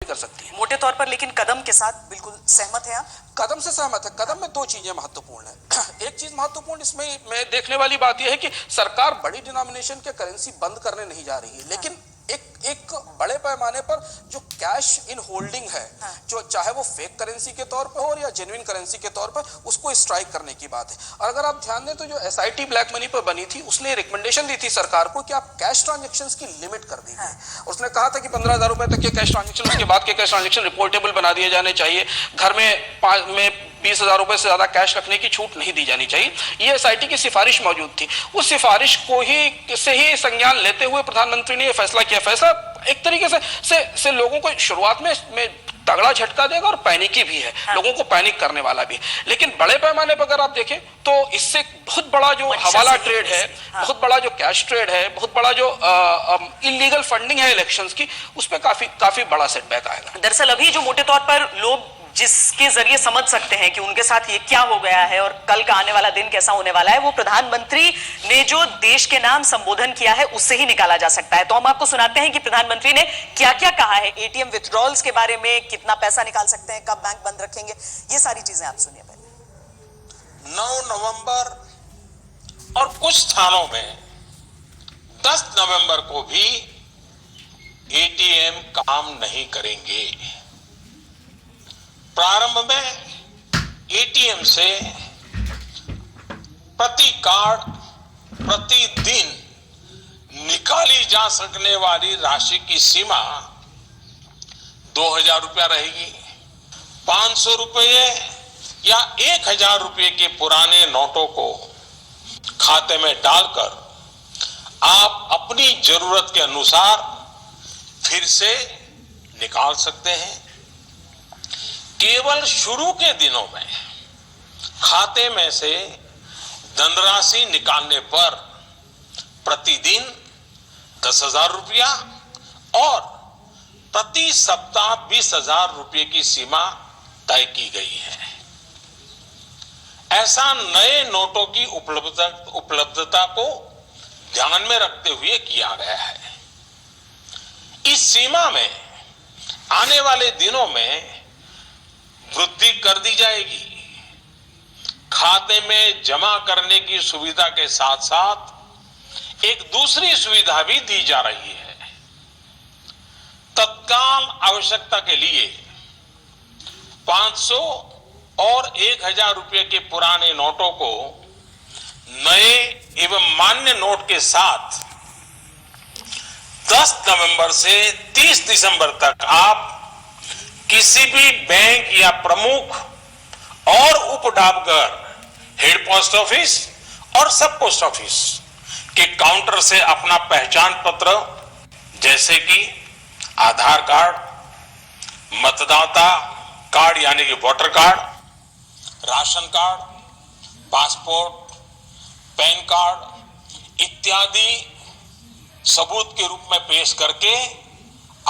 कर सकती है। मोटे तौर पर लेकिन कदम के साथ बिल्कुल सहमत है आप? कदम से सहमत है। कदम में दो चीजें महत्वपूर्ण है। एक चीज महत्वपूर्ण इसमें मैं देखने वाली बात यह है कि सरकार बड़ी डिनोमिनेशन के करेंसी बंद करने नहीं जा रही है, लेकिन एक बड़े पैमाने पर जो कैश इन होल्डिंग है, जो चाहे वो फेक करेंसी के तौर पर हो या जेन्युइन करेंसी के तौर पर, उसको स्ट्राइक करने की बात है। और अगर आप ध्यान दें तो जो एसआईटी ब्लैक मनी पर बनी थी, उसने रिकमेंडेशन दी थी सरकार को कि आप कैश ट्रांजैक्शंस की लिमिट कर दीजिए। और उसने कहा था कि 15,000 रुपए तक के कैश ट्रांजैक्शन, उसके बाद के कैश ट्रांजैक्शन रिपोर्टेबल बना दिए जाने चाहिए। घर में 20,000 रुपए से ज्यादा कैश रखने की छूट नहीं दी जानी चाहिए। ये एसआईटी की सिफारिश मौजूद थी। उस सिफारिश को ही संज्ञान लेते हुए प्रधानमंत्री ने यह फैसला किया। फैसला एक तरीके से लोगों को शुरुआत में तगड़ा झटका देगा और पैनिकी भी है, लोगों को पैनिक करने वाला भी। लेकिन बड़े पैमाने पर अगर आप देखें तो इससे बहुत बड़ा जो हवाला ट्रेड है, बहुत बड़ा जो कैश ट्रेड है, बहुत बड़ा जो इलीगल फंडिंग है इलेक्शंस की, उस पर काफी बड़ा सेटबैक आएगा। दरअसल अभी जो मोटे तौर पर लोग जिसके जरिए समझ सकते हैं कि उनके साथ ये क्या हो गया है और कल का आने वाला दिन कैसा होने वाला है, वो प्रधानमंत्री ने जो देश के नाम संबोधन किया है उससे ही निकाला जा सकता है। तो हम आपको सुनाते हैं कि प्रधानमंत्री ने क्या क्या कहा है। एटीएम विथड्रॉल्स के बारे में, कितना पैसा निकाल सकते हैं, कब बैंक बंद रखेंगे, ये सारी चीजें आप सुनिए पहले। 9 नवंबर और कुछ स्थानों में 10 नवंबर को भी एटीएम काम नहीं करेंगे। प्रारंभ में एटीएम से प्रति कार्ड प्रतिदिन निकाली जा सकने वाली राशि की सीमा 2,000 रुपया रहेगी। 500 रुपये या 1,000 रुपये के पुराने नोटों को खाते में डालकर आप अपनी जरूरत के अनुसार फिर से निकाल सकते हैं। केवल शुरू के दिनों में खाते में से धनराशि निकालने पर प्रतिदिन 10,000 रुपया और प्रति सप्ताह 20,000 रुपये की सीमा तय की गई है। ऐसा नए नोटों की उपलब्धता को ध्यान में रखते हुए किया गया है। इस सीमा में आने वाले दिनों में वृद्धि कर दी जाएगी। खाते में जमा करने की सुविधा के साथ साथ एक दूसरी सुविधा भी दी जा रही है। तत्काल आवश्यकता के लिए 500 और 1,000 रुपये के पुराने नोटों को नए एवं मान्य नोट के साथ 10 नवंबर से 30 दिसंबर तक आप किसी भी बैंक या प्रमुख और उप डाकघर, हेड पोस्ट ऑफिस और सब पोस्ट ऑफिस के काउंटर से अपना पहचान पत्र जैसे कि आधार कार्ड, मतदाता कार्ड यानी कि voter card, ration card, passport, pan card इत्यादि सबूत के रूप में पेश करके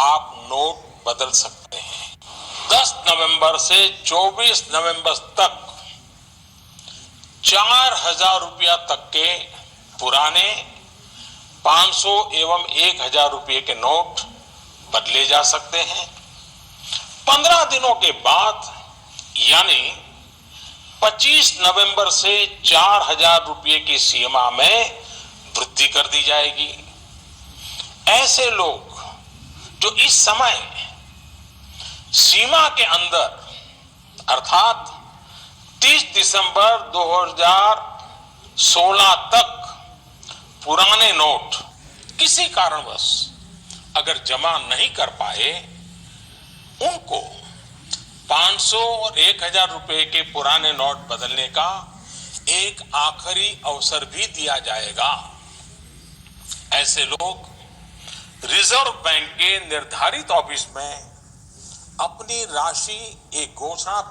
आप नोट बदल सकते हैं। 10 नवंबर से 24 नवंबर तक 4,000 रुपया तक के पुराने 500 एवं 1,000 रुपये के नोट बदले जा सकते हैं। 15 दिनों के बाद यानी 25 नवंबर से 4,000 रुपये की सीमा में वृद्धि कर दी जाएगी। ऐसे लोग जो इस समय सीमा के अंदर अर्थात 30 दिसंबर 2016 तक पुराने नोट किसी कारणवश अगर जमा नहीं कर पाए, उनको 500 और 1,000 रुपए के पुराने नोट बदलने का एक आखिरी अवसर भी दिया जाएगा। ऐसे लोग रिजर्व बैंक के निर्धारित ऑफिस में अपनी राशि एक घोषणा